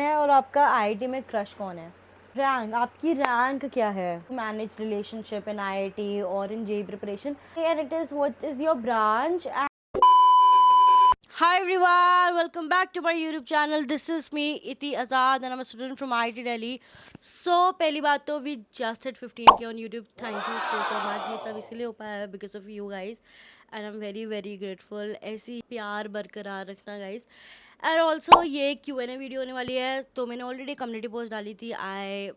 है और आपका आईआईटी में क्रश कौन है? रैंक, आपकी रैंक क्या है? मैनेज रिलेशनशिप इन आईआईटी और in JEE preparation and it is what is your branch? Hi everyone, welcome back to my YouTube channel. This is me Iti Azad and I'm a student from IIT Delhi. So पहली बात तो we just hit 15K on YouTube. Thank you so much. ये सब इसलिए हो पाया है because of you guys and I'm very grateful. ऐसी प्यार बरकरार रखना guys. एंड ऑल्सो ये Q&A वीडियो होने वाली है, तो मैंने ऑलरेडी कम्युनिटी पोस्ट डाली थी.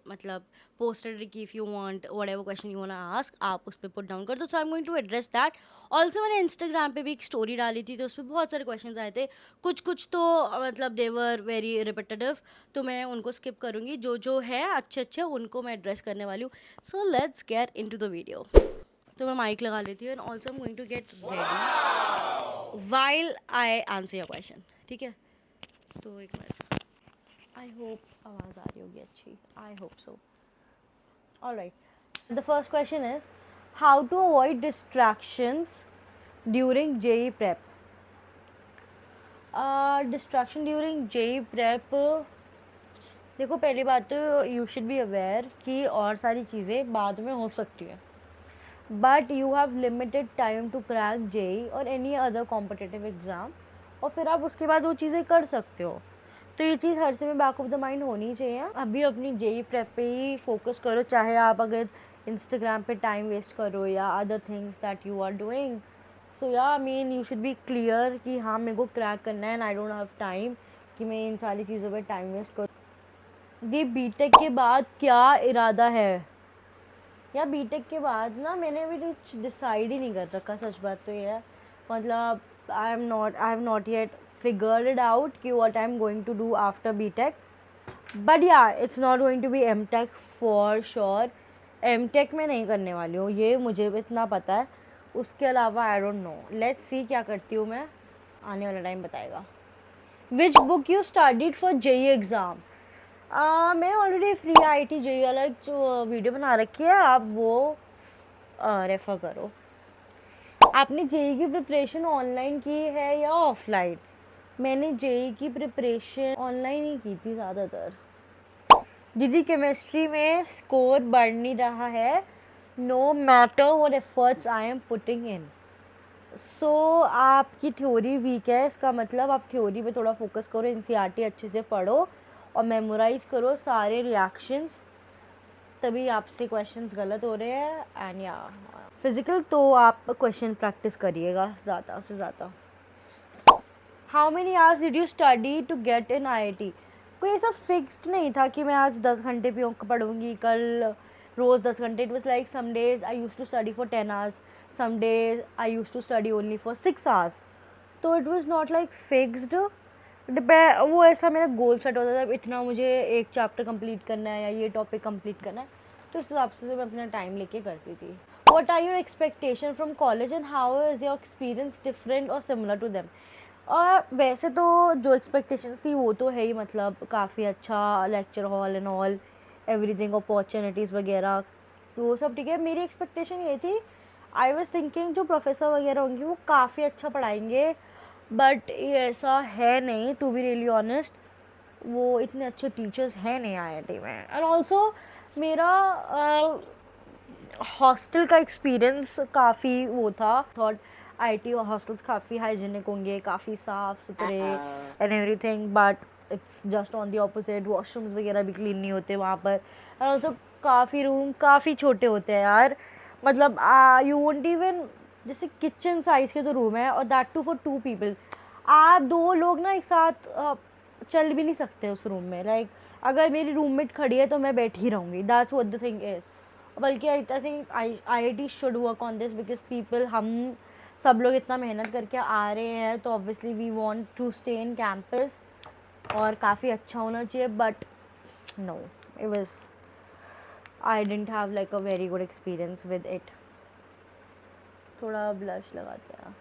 मतलब पोस्टेड कि if you want whatever question you want ask, आप उस पर पुट डाउन कर दो. So I am going to address that. Also मैंने इंस्टाग्राम पे भी एक स्टोरी डाली थी, तो उस पर बहुत सारे क्वेश्चन आए थे. कुछ तो मतलब देवर वेरी रिपीटेटिव, तो मैं उनको स्किप करूँगी. जो है अच्छे उनको मैं एड्रेस करने वाली हूँ. So let's get into the video. तो मैं माइक लगा लेती हूँ and also I am going to get ready while I answer your question. ठीक है, तो एक मिनट. आई होप आवाज़ आ रही होगी अच्छी. I hope so. Alright, the first question is how to avoid distractions during JEE prep. Distraction during JEE prep, देखो पहली बात तो यू शुड बी अवेयर कि और सारी चीज़ें बाद में हो सकती हैं, but you have limited time to crack JEE और एनी अदर कॉम्पिटिटिव एग्ज़ाम, और फिर आप उसके बाद वो चीज़ें कर सकते हो. तो ये चीज़ हर समय बैक ऑफ द माइंड होनी चाहिए. अभी अपनी जेई प्रेप पे ही फोकस करो, चाहे आप अगर इंस्टाग्राम पे टाइम वेस्ट करो या other things that you are doing. So या I mean you should be clear कि हाँ मेरे को क्रैक करना है and I don't have time कि मैं इन सारी चीज़ों पे टाइम वेस्ट करूँ. ये बीटेक के बाद क्या इरादा है? या बीटेक के बाद ना मैंने अभी कुछ डिसाइड ही नहीं कर रखा. सच बात तो ये है, मतलब I have not yet figured it out कि what I'm going to do after BTech. But yeah, it's not going to be MTech for sure. MTech में नहीं करने वाली हूँ, ये मुझे इतना पता है. उसके अलावा I don't know. Let's see क्या करती हूँ मैं, आने वाला टाइम बताएगा. Which book you studied for JEE exam? मैं ऑलरेडी फ्री IIT JEE अलग जो वीडियो बना रखी है, आप वो रेफ़र करो. आपने JEE की प्रिपरेशन ऑनलाइन की है या ऑफलाइन? मैंने जेई की प्रिपरेशन ऑनलाइन ही की थी ज़्यादातर. दीदी केमिस्ट्री में स्कोर बढ़ नहीं रहा है, no matter what efforts I am putting in. So आपकी थ्योरी वीक है, इसका मतलब आप थ्योरी पे थोड़ा फोकस करो, एनसीईआरटी अच्छे से पढ़ो और मेमोराइज करो सारे रिएक्शंस, तभी आपसे क्वेश्चंस गलत हो रहे हैं. एंड या फिज़िकल तो आप क्वेश्चन प्रैक्टिस करिएगा ज़्यादा से ज़्यादा. How many hours did you study to get in IIT? कोई ऐसा फिक्स्ड नहीं था कि मैं आज 10 घंटे पढ़ूंगी, कल रोज़ 10 घंटे. It was like some days I use to study for 10 hours, some days I use to study only for 6 hours. तो it was not like fixed. वो ऐसा मेरा गोल सेट होता था, इतना मुझे एक चैप्टर कंप्लीट करना है या ये टॉपिक कंप्लीट करना है, तो इस हिसाब से मैं अपना टाइम लेके करती थी. What are your expectation from college and how is your experience different और सिमिलर टू देम? और वैसे तो जो एक्सपेक्टेशंस थी वो तो है ही, मतलब काफ़ी अच्छा lecture hall and all everything, opportunities वगैरह, तो वो सब ठीक है. मेरी एक्सपेक्टेशन ये थी, आई वाज थिंकिंग जो प्रोफेसर वगैरह होंगे वो काफ़ी अच्छा पढ़ाएंगे, बट ये ऐसा है नहीं. टू बी रियली ऑनेस्ट, वो इतने अच्छे टीचर्स हैं नहीं IIT में. एंड ऑल्सो मेरा हॉस्टल का एक्सपीरियंस काफ़ी वो था. थॉट IIT और हॉस्टल्स काफ़ी हाइजीनिक होंगे, काफ़ी साफ़ सुथरे and everything, but it's just on the opposite. Washrooms वगैरह भी क्लीन नहीं होते वहाँ पर. एंड ऑल्सो काफ़ी रूम काफ़ी छोटे होते हैं यार, मतलब यू वोंट इवन, जैसे किचन साइज़ के तो रूम है और दैट टू फॉर 2 पीपल. आप 2 लोग ना एक साथ चल भी नहीं सकते उस रूम में. लाइक अगर मेरी रूममेट खड़ी है तो मैं बैठी रहूँगी. That's what the thing is. बल्कि I think IIT should work on this because people, हम सब लोग इतना मेहनत करके आ रहे हैं, तो obviously we want to stay in campus और काफ़ी अच्छा होना चाहिए. But no, it was, I didn't have like a very good experience with it. थोड़ा ब्लश लगाते हैं.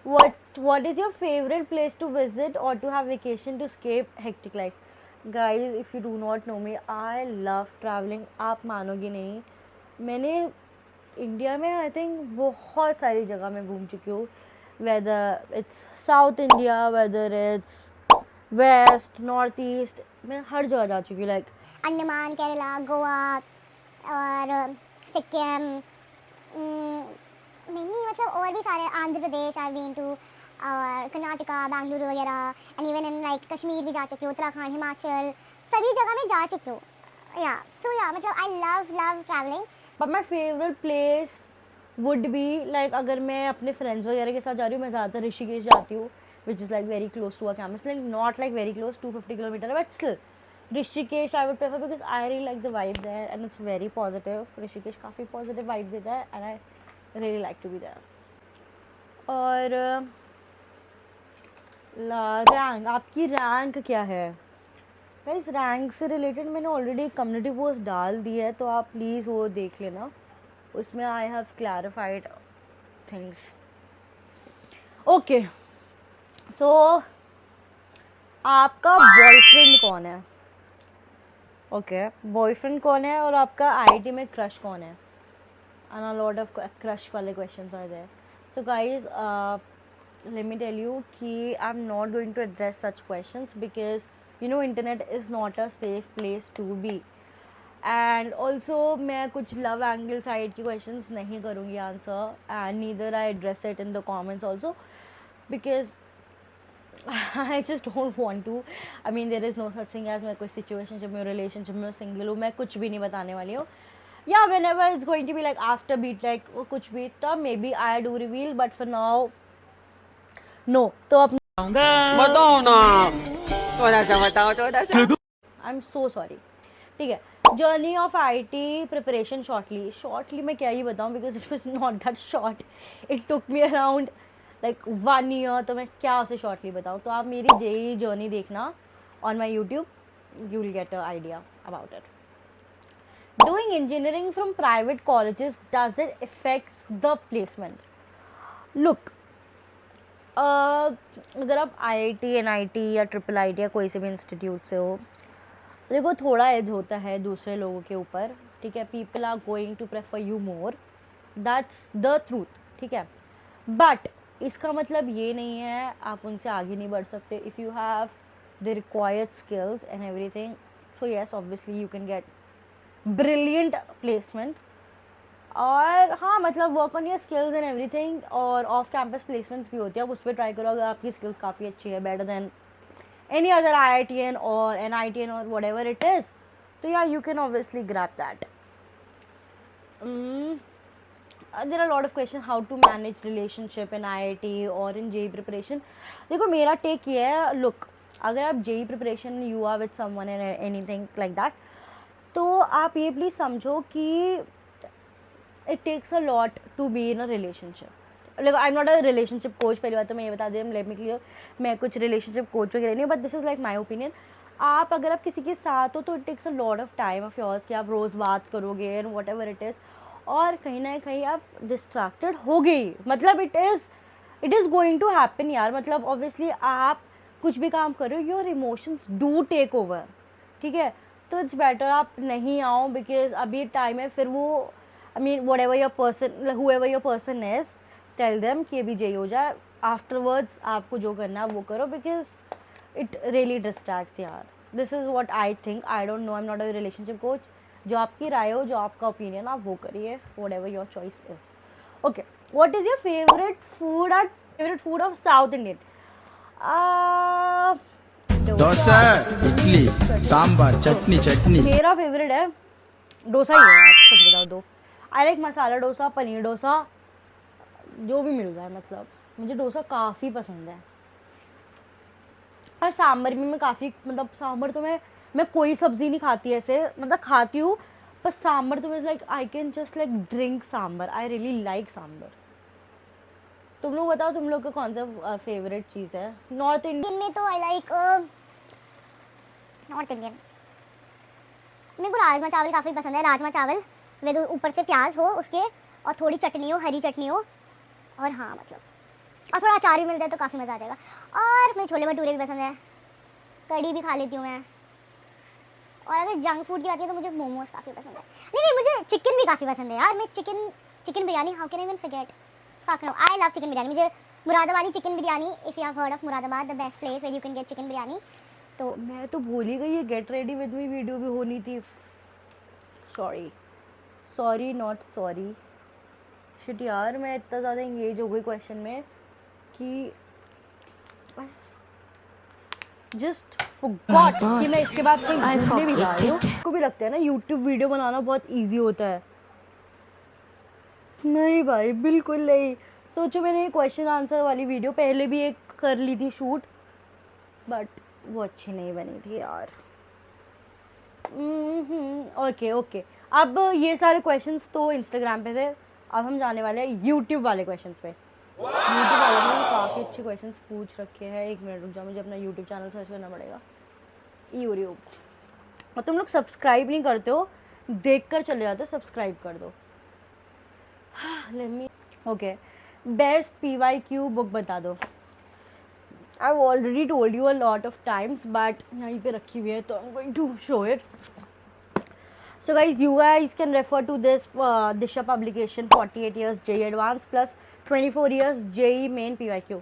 what is your favorite place to visit or to have vacation to escape hectic life? Guys, if you do not know me, I love traveling. आप मानोगे नहीं, मैंने India में I think बहुत सारी जगह मैं घूम चुकी हूँ. Whether it's South India, whether it's west, north east, मैं हर जगह जा चुकी हूँ, लाइक अंडमान, केरला, गोवा और सिक्किम, मैंने मतलब और भी सारे, Andhra Pradesh I been to, और कर्नाटका, बेंगलुरु वगैरह, and even in like Kashmir भी जा चुकी हूँ, उत्तराखंड, हिमाचल, सभी जगह मैं जा चुकी हूँ। या सो या मतलब I love travelling. But my favourite place would be like, अगर मैं अपने फ्रेंड्स वगैरह के साथ जा रही हूँ, मैं ज़्यादातर ऋषिकेश जाती हूँ, which is like very close to a campus, like not like very close, 250 kilometre, but still Rishikesh I would prefer because I really like the vibe there and it's very positive. Rishikesh काफ़ी पॉजिटिव वाइब देता है and I really like to be there. और rank, आपकी rank क्या है guys? Rank से related मैंने already community post डाल दी है, तो आप प्लीज़ वो देख लेना, उसमें I have clarified things. Okay, so आपका बॉयफ्रेंड कौन है? ओके, बॉयफ्रेंड कौन है और आपका आईआईटी में क्रश कौन है? And a lot of crush वाले questions are there. So guys, let me tell you कि I'm not going to address such questions because you know internet is not a safe place to be, and also मैं कुछ love angle side की questions नहीं करूँगी answer, and neither I address it in the comments also because I just don't want to. I mean there is no such thing as मैं कोई situationship में, relationship में single हूँ, मैं कुछ भी नहीं बताने वाली हूँ. Yeah, whenever it's going to be like after beat like वो कुछ भी तब maybe I do reveal, but for now no. तो अब बताओ ना, थोड़ा सा बताओ, थोड़ा सा। I am so sorry. ठीक है, journey of IIT preparation shortly मैं क्या ही बताऊँ because it was not that short, it took me around like 1 year, तो मैं क्या उसे शॉर्टली बताऊँ। तो आप मेरी जेई जर्नी देखना on my YouTube, you will get a idea about it. Doing engineering from private colleges, does it effects the placement? Look, अगर आप आईआईटी, एनआईटी या ट्रिपल आईटी या कोई से भी इंस्टीट्यूट से हो, देखो थोड़ा एज होता है दूसरे लोगों के ऊपर, ठीक है, people are going to prefer you more, that's the truth, ठीक है, बट इसका मतलब ये नहीं है आप उनसे आगे नहीं बढ़ सकते। If you have the required skills and everything, so yes obviously you can gate brilliant placement. और हाँ, मतलब work on your skills and everything, और ऑफ कैंपस प्लेसमेंट्स भी होती है, आप उस पर ट्राई करो अगर आपकी स्किल्स काफ़ी अच्छी है, better than any other IITian or NITian or whatever it is, so yeah, you can obviously grab that. There are a lot of questions how to manage relationship in IIT or in JEE preparation. देखो मेरा take ये है, look, अगर आप JEE preparation you are with someone and anything like that, तो आप ये please समझो कि it takes a lot to be in a relationship. Like I am not a relationship coach, पहली बात तो मैं ये बता दें, लेट मी क्लियर, मैं कुछ रिलेशनशिप कोच वगैरह नहीं हूँ, but this is like my opinion. आप अगर आप किसी के साथ हो तो it takes a lot of time of yours कि आप रोज़ बात करोगे and whatever it is, और कहीं ना कहीं आप डिस्ट्रैक्टेड हो गई, मतलब it is going to happen यार, मतलब ऑब्वियसली आप कुछ भी काम कर रहे हो, your emotions do take over, ठीक है, तो इट्स बेटर आप नहीं आओ बिकॉज अभी टाइम है, फिर वो I mean whatever your person, whoever your person is, tell them कि अभी जे हो जाए, आफ्टरवर्ड्स आपको जो करना है वो करो, बिकॉज इट रियली डिस्ट्रैक्ट्स यार। This is what I think, I don't know, I am not a relationship coach, जो आपकी राय हो, जो आपका ओपिनियन, आप वो करिए, whatever your choice is. Okay, what is your favourite food of South Indian? Dosa, idli, sambar, chutney. मेरा फेवरेट है डोसा ही है, आप सच बता दो। आई लाइक मसाला डोसा, पनीर डोसा, जो भी मिल जाए, मतलब मुझे डोसा काफ़ी पसंद है। और सांभर भी मैं काफ़ी, मतलब सांभर तो मैं कोई सब्ज़ी नहीं खाती ऐसे, मतलब खाती हूँ, पर सांभर तो मैं like I can just like drink sambar, I really like sambar. तुम लोग बताओ, तुम लोग का कौन सा फेवरेट चीज़ है नॉर्थ इंडियन में? तो आई लाइक नॉर्थ इंडियन, मेरे को राजमा चावल काफ़ी पसंद है। राजमा चावल विद ऊपर से प्याज हो उसके, और थोड़ी चटनी हो, हरी चटनी हो, और हाँ मतलब और थोड़ा अचार भी मिल जाए तो काफ़ी मज़ा आ जाएगा। और मुझे छोले भटूरे भी पसंद है, कड़ी भी खा लेती हूँ मैं। और अगर जंक फूड की बात है तो मुझे मोमोज काफ़ी पसंद है। नहीं, मुझे चिकन भी काफ़ी पसंद है यार। मैं chicken biryani, how can I even forget, fuck no, I love chicken biryani. मुझे मुरादाबादी chicken biryani, if you have heard of Moradabad, the best place where you can get chicken biryani. तो मैं तो भूल ही गई, ये get ready with me video भी होनी थी. Sorry not sorry. शिट यार, मैं इतना ज़्यादा इंगेज हो गई क्वेश्चन में कि बस जस्ट फॉरगॉट कि मैं इसके बाद कहीं घूमने भी जा रही हूँ. को भी लगता है ना यूट्यूब वीडियो बनाना बहुत इजी होता है. नहीं भाई, बिल्कुल नहीं. सोचो मैंने ये क्वेश्चन आंसर वाली वीडियो पहले भी एक कर ली थी शूट, बट वो अच्छी नहीं बनी थी यार. ओके. अब ये सारे क्वेश्चंस तो इंस्टाग्राम पे थे, अब हम जाने वाले हैं यूट्यूब वाले क्वेश्चंस पे. यूट्यूब वाले ने काफ़ी अच्छे क्वेश्चंस पूछ रखे हैं. 1 मिनट रुक जाओ, मुझे अपना यूट्यूब चैनल सर्च करना पड़ेगा. यूट्यूब, और तुम लोग सब्सक्राइब नहीं करते हो, देख कर चले जाते हो. सब्सक्राइब कर दो. Let me. Okay, best PYQ book बता दो. I already told you a lot of times, but यहीं पे रखी हुई है तो I am going to show it. So guys, you guys can refer to this Disha publication, 48 years JEE Advanced plus 24 years JEE Main PYQ.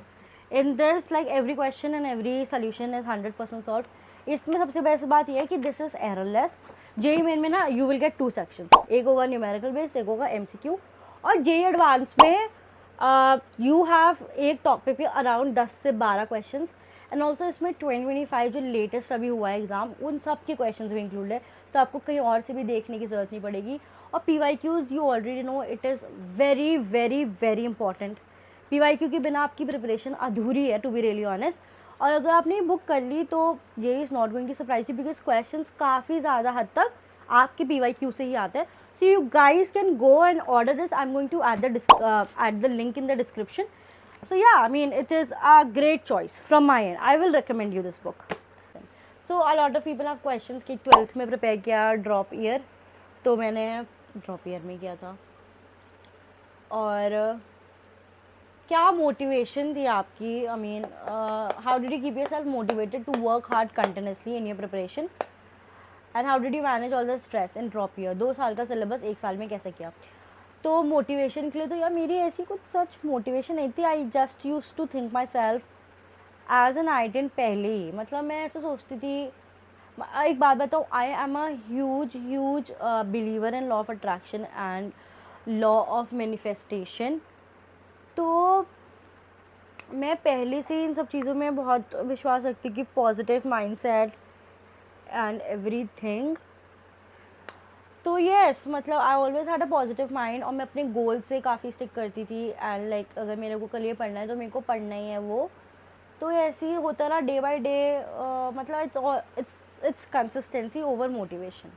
In this, like every question and every solution is 100% solved. इसमें सबसे best बात यह है कि this is errorless. JEE Main में ना you will get 2 sections. एक होगा numerical based, एक होगा MCQ. और JEE Advanced में you have एक टॉपिक पे अराउंड 10 से 12 क्वेश्चंस. एंड ऑल्सो इसमें 2025 जो लेटेस्ट अभी हुआ है एग्ज़ाम, उन सब के क्वेश्चंस भी इंक्लूड है, तो आपको कहीं और से भी देखने की ज़रूरत नहीं पड़ेगी. और PYQs you already know it is very very very important. PYQ के बिना आपकी प्रिपरेशन अधूरी है, टू बी रियली ऑनेस्ट. और अगर आपने ये बुक कर ली तो ये is not going to surprise you, because questions काफ़ी ज़्यादा हद तक आपके PYQ से ही आते हैं. So you guys can go and order this. I am going to add the link in the description. So yeah, I mean it is a great choice from my end. I will recommend you this book. So a lot of people have questions कि 12th में prepare किया drop year, तो मैंने drop year में किया था. और क्या मोटिवेशन थी आपकी? I mean how did you keep yourself motivated to work hard continuously in your preparation? And how did you manage all the stress in drop year? 2 साल का सिलेबस 1 साल में कैसे किया? तो मोटिवेशन के लिए तो यार मेरी ऐसी कुछ सच मोटिवेशन नहीं थी. I just use to think myself as an आइडेंट पहले ही. मतलब मैं ऐसे सोचती थी. एक बात बताऊँ, I am a huge believer in law of attraction and law of manifestation. तो मैं पहले से इन सब चीज़ों में बहुत विश्वास रखती कि पॉजिटिव माइंडसेट एंड एवरीथिंग. तो येस, मतलब I always had a positive mind, और मैं अपने गोल से काफ़ी स्टिक करती थी. एंड लाइक अगर मेरे को कल ये पढ़ना है तो मेरे को पढ़ना ही है वो. तो ऐसे ही होता रहा डे बाय डे. मतलब it's consistency over motivation.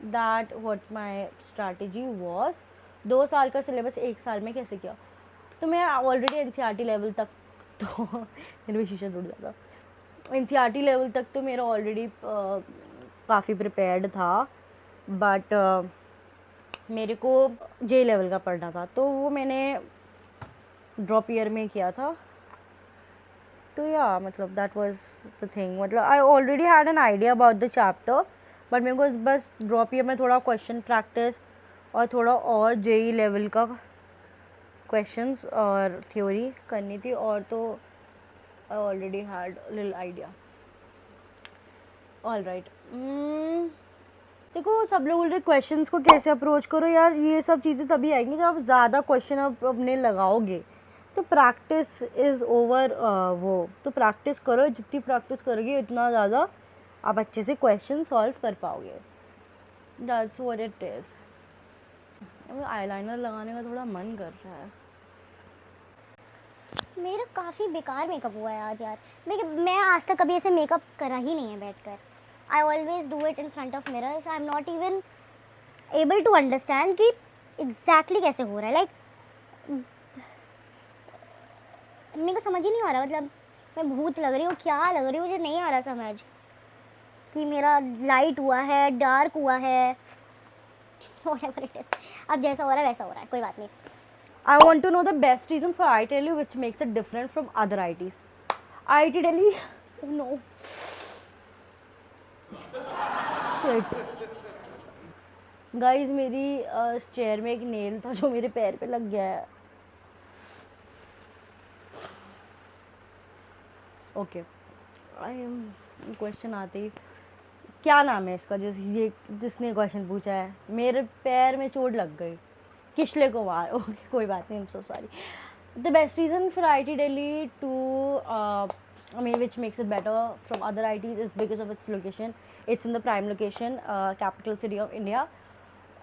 That what my strategy was. 2 साल का सिलेबस 1 साल में कैसे किया? तो मैं ऑलरेडी NCERT लेवल तक तो मेरे भी शीशा टूट जाता. NCERT लेवल तक तो मेरा ऑलरेडी काफ़ी प्रिपेयर्ड था, बट मेरे को JEE लेवल का पढ़ना था, तो वो मैंने ड्रॉप ईयर में किया था. तो या मतलब दैट वाज द थिंग. मतलब I already had an idea about the chapter, but मेरे को बस ड्रॉप ईयर में थोड़ा क्वेश्चन प्रैक्टिस और थोड़ा और JEE लेवल का क्वेश्चंस और थ्योरी करनी थी. और तो आई already had little idea. All right. देखो, सब लोग बोल रहे क्वेश्चंस को कैसे अप्रोच करो. यार ये सब चीज़ें तभी आएंगी जब आप ज़्यादा क्वेश्चन अपने लगाओगे. तो प्रैक्टिस इज़ ओवर वो. तो प्रैक्टिस करो, जितनी प्रैक्टिस करोगे उतना ज़्यादा आप अच्छे से क्वेश्चन सॉल्व कर पाओगे. That's what it is. Eyeliner लगाने का थोड़ा मन कर रहा है. मेरा काफ़ी बेकार मेकअप हुआ है आज यार. मैं आज तक कभी ऐसे मेकअप करा ही नहीं है बैठकर. I always do it in front of mirror, so I'm not even able to understand कि exactly कैसे हो रहा है. मेरे को समझ ही नहीं आ रहा. मतलब मैं भूत लग रही हूँ, क्या लग रही हूँ, मुझे नहीं आ रहा समझ कि मेरा लाइट हुआ है, डार्क हुआ है, whatever it is. अब जैसा हो रहा है वैसा हो रहा है, कोई बात नहीं. I want to know the best reason for IIT Delhi which makes it different from other IITs. IIT Delhi, oh no. Shit. Guys मेरी इस चेयर में एक नेल था जो मेरे पैर पे लग गया है. ओके, क्वेश्चन आते ही, क्या नाम है इसका जिसने क्वेश्चन पूछा है? मेरे पैर में चोट लग गई, किशले कुमार। ओके, कोई बात नहीं, I am so sorry. The best reason for IIT Delhi to, which makes it better from other IITs is because of its location. It's in the prime location, capital city of India,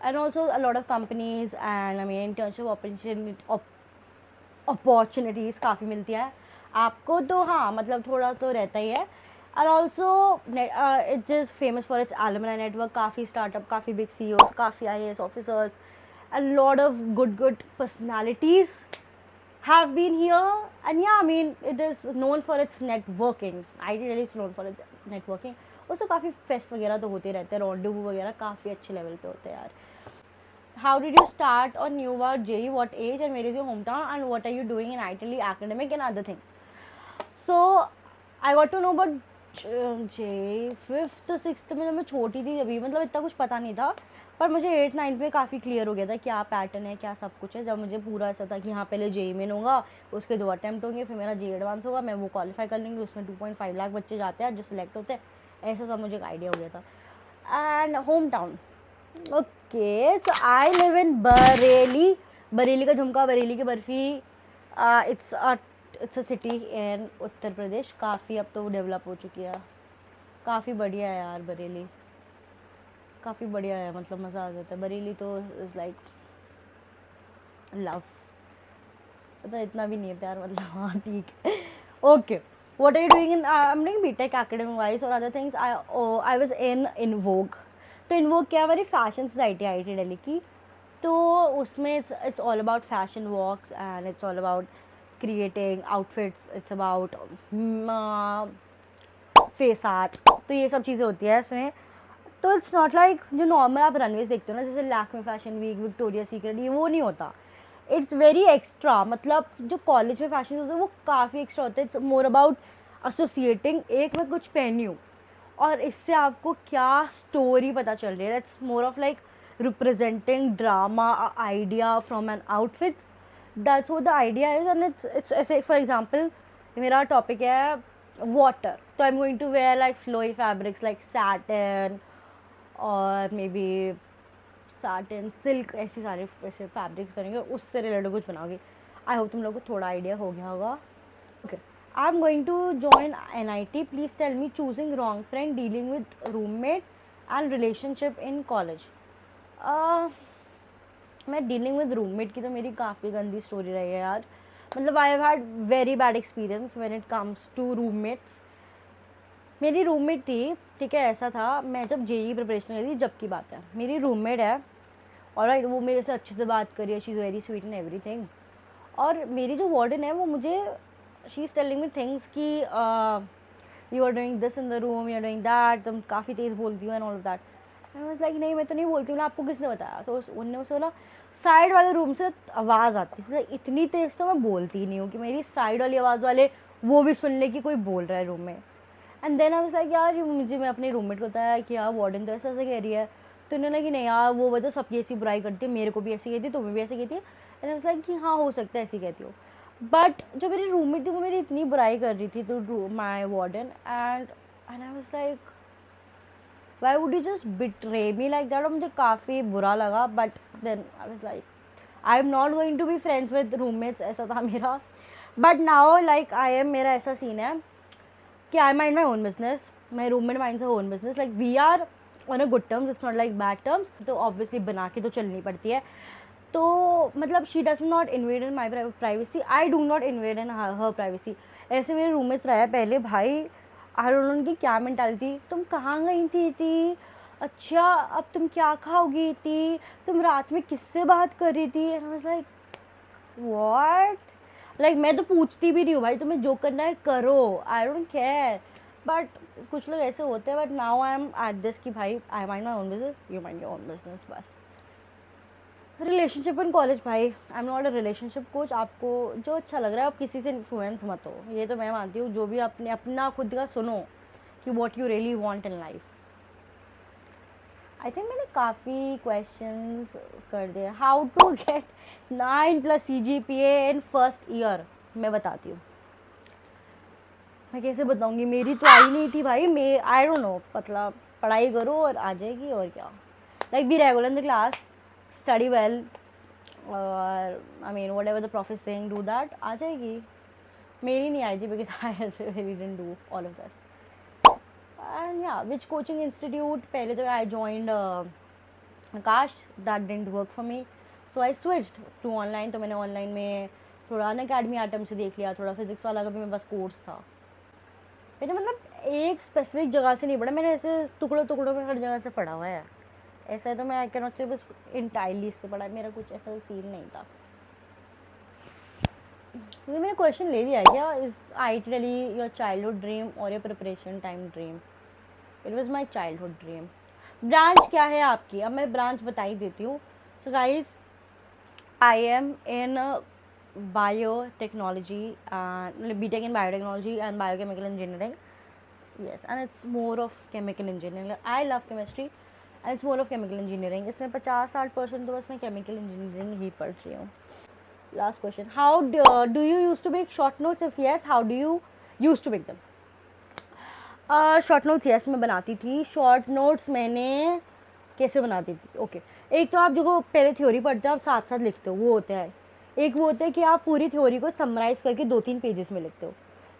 and also a lot of companies and internship opportunities काफ़ी मिलती है आपको, तो हाँ मतलब थोड़ा तो रहता ही है. And also it is famous for its alumni network. काफ़ी startup, काफ़ी big CEOs, काफ़ी IAS officers, a lot of good personalities have been here. And yeah, it is known for its networking. IIT Delhi is known for its networking. उससे काफ़ी fest वगैरह तो होते रहते हैं, रॉन्डेवू वगैरह काफ़ी अच्छे लेवल पे होते हैं यार. How did you start or knew about JEE? What age and where is your hometown? And what are you doing in IIT Delhi academic and other things? So I got to know about JEE 5th 6th में, जब मैं छोटी थी अभी, मतलब इतना कुछ पता नहीं था, पर मुझे 8th 9th में काफ़ी क्लियर हो गया था क्या पैटर्न है, क्या सब कुछ है. जब मुझे पूरा ऐसा था कि हाँ पहले JEE मेन होगा, उसके 2 अटैम्प्ट होंगे, फिर मेरा JEE एडवांस होगा, मैं वो क्वालिफाई कर लेंगे, उसमें 2.5 लाख बच्चे जाते हैं जो सिलेक्ट होते हैं, ऐसा सब मुझे एक आइडिया हो गया था. And home town, okay, so I live in Bareilly. Bareilly का झुमका, बरेली की barfi. It's a city in Uttar Pradesh. काफ़ी अब तो डेवलप हो चुकी है, काफ़ी बढ़िया है यार बरेली, काफ़ी बढ़िया है, मतलब मज़ा आ जाता है. बरेली तो इज़ लाइक लव, पता इतना भी नहीं है प्यार, मतलब हाँ ठीक है. Okay, what are you doing in I'm doing BTech academic wise or other things. I was in Vogue. तो इन Vogue क्या, हमारी फैशन सोसाइटी IIT दिल्ली की, तो उसमें it's all about fashion walks and it's all about creating outfits, it's about face art, तो ये सब चीज़ें होती है इसमें. तो इट्स नॉट लाइक जो नॉर्मल आप रनवेज देखते हो ना, जैसे Lakme fashion week, Victoria Secret, ये वो नहीं होता. इट्स वेरी एक्स्ट्रा, मतलब जो कॉलेज में फैशन होता है वो काफ़ी एक्स्ट्रा होता है. इट्स मोर अबाउट एसोसिएटिंग, एक मैं कुछ पहनी हूँ और इससे आपको क्या स्टोरी पता चल रही है. It's more of like representing drama idea from an outfit. That's what the idea is. And it's ऐसे, फॉर एग्जाम्पल मेरा टॉपिक है वाटर, तो I am going to wear like flowy fabrics like satin और may be satin, silk, ऐसे सारे ऐसे fabrics करेंगे, उससे रिलेटेड कुछ बनाओगे. आई होप तुम लोगों को थोड़ा आइडिया हो गया होगा. Okay, I am going to join NIT. Please tell me choosing wrong friend, dealing with roommate and relationship in college. मैं डीलिंग विद रूममेट की तो मेरी काफ़ी गंदी स्टोरी रही है यार. मतलब I have had very bad experience when it comes to roommates. मेरी रूममेट थी, ठीक है, ऐसा था, मैं जब JEE प्रिपरेशन कर रही थी, जब की बात है, मेरी रूममेट है ऑलराइट, वो मेरे से अच्छे से बात करी है, she is very sweet and everything. और मेरी जो वार्डन है वो मुझे, she is telling me things कि you are doing this in the room, you are doing that, तुम काफ़ी तेज़ बोलती हो and all of that. I was like नहीं, मैं तो नहीं बोलती हूँ ना, आपको किसने बताया? तो उनने मुझसे बोला साइड वाले रूम से आवाज़ आती है. इतनी तेज़ तो मैं बोलती ही नहीं हूँ कि मेरी साइड वाली आवाज़ वाले वो भी सुन ले कि कोई बोल रहा है रूम में. And then I was like यार, मैं अपने रूममेट को बताया कि यार वार्डन तो ऐसा कह रही है, तो उन्होंने कि नहीं यार वो वजह सबकी ऐसी बुराई करती है, मेरे को भी ऐसी कहती है, तुम्हें भी ऐसी कहती है. एंड आई वाज लाइक कि हाँ हो सकता है ऐसी कहती हो. बट जो मेरी रूममेट थी वो मेरी इतनी बुराई कर रही थी तो my warden, and I was like why would you just betray me like that. और मुझे काफ़ी बुरा लगा. But then I was like I am not going to be friends with roommates, ऐसा था मेरा. बट नाउ लाइक मेरा ऐसा सीन है कि I mind my own business, my roommate minds her own business. Like we are on a good terms, it's not like bad terms. तो obviously बना के तो चलनी पड़ती है. तो मतलब she does not invade in my privacy, I do not invade in her privacy. ऐसे मेरे रूममेट्स रहा है पहले, भाई आई डोंट नो उनकी क्या मेंटालिटी. तुम कहाँ गई थी? अच्छा अब तुम क्या खाओगी थी? तुम रात में किससे बात कर रही थी? And I was like what. Like मैं तो पूछती भी नहीं हूँ भाई, तुम्हें जो करना है करो, आई डोंट केयर. बट कुछ लोग ऐसे होते हैं. But now I am at this कि भाई I mind my own business, you mind your own business, बस. रिलेशनशिप इन कॉलेज, भाई I am not a relationship coach. आपको जो अच्छा लग रहा है आप किसी से इन्फ्लुएंस मत हो, ये तो मैं मानती हूँ. जो भी अपना खुद का सुनो कि what you really want in life. I think मैंने काफ़ी क्वेश्चंस कर दिए. How to get 9+ CGPA in first year, मैं बताती हूँ. मैं कैसे बताऊंगी, मेरी तो आई नहीं थी भाई। मैं आई डोंट नो, मतलब पढ़ाई करो और आ जाएगी, और क्या। Like be regular in the class, study well, और I mean whatever the professor saying do that, आ जाएगी। मेरी नहीं आई थी because I really didn't do all of this. And yeah which coaching institute, पहले तो I joined Aakash, that didn't work for me, so I switched to online. तो मैंने ऑनलाइन में थोड़ा अनअकैडमी आइटम से देख लिया, थोड़ा फिजिक्स वाला का भी मेरे पास कोर्स था। मैंने मतलब एक स्पेसिफिक जगह से नहीं पढ़ा, मैंने ऐसे टुकड़ों टुकड़ों में हर जगह से पढ़ा हुआ है। ऐसा है तो मैं आई कैन नॉट से बस इंटायरली इससे पढ़ा है, मेरा कुछ ऐसा सीन नहीं था। तो मैंने क्वेश्चन ले लिया क्या, is IT really your childhood dream और your preparation time dream? It was my childhood dream. Branch क्या है आपकी, अब मैं ब्रांच बता ही देती हूँ। So guys, I am in biotechnology, BTech in biotechnology and biochemical engineering. Yes, and it's more of chemical engineering. I love chemistry and it's more of chemical engineering. इसमें 50-60% तो बस मैं chemical engineering ही पढ़ रही हूँ। Last question, how do you used to make short notes? If yes, how do you used to make them? Short notes yes मैं बनाती थी। शॉर्ट नोट्स मैंने कैसे बनाती थी, ओके एक तो आप जो पहले थ्योरी पढ़ते हो आप साथ साथ लिखते हो, वो होता है। एक वो होता है कि आप पूरी थ्योरी को समराइज़ करके 2-3 पेजेस में लिखते हो।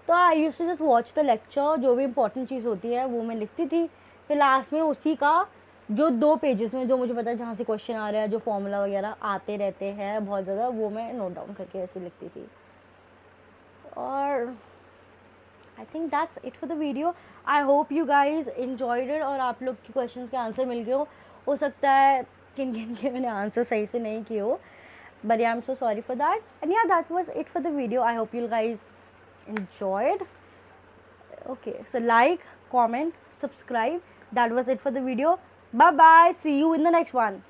तो I used to just watch the lecture, जो भी इंपॉर्टेंट चीज़ होती है वो मैं लिखती थी। फिर लास्ट में उसी का जो 2 पेजेस में जो मुझे पता है जहाँ से क्वेश्चन आ रहा है, जो फॉर्मूला वगैरह आते रहते हैं बहुत ज़्यादा, वो मैं नोट डाउन करके ऐसे लिखती थी। और I think that's it for the video. I hope you guys enjoyed it और आप लोग के क्वेश्चन के आंसर मिल गए हो सकता है किन किन के मैंने आंसर सही से नहीं किए हो, but yeah, I'm so sorry for that. And yeah, that was it for the video. I hope you guys enjoyed. Okay, so like, comment, subscribe. That was it for the video. Bye bye, see you in the next one.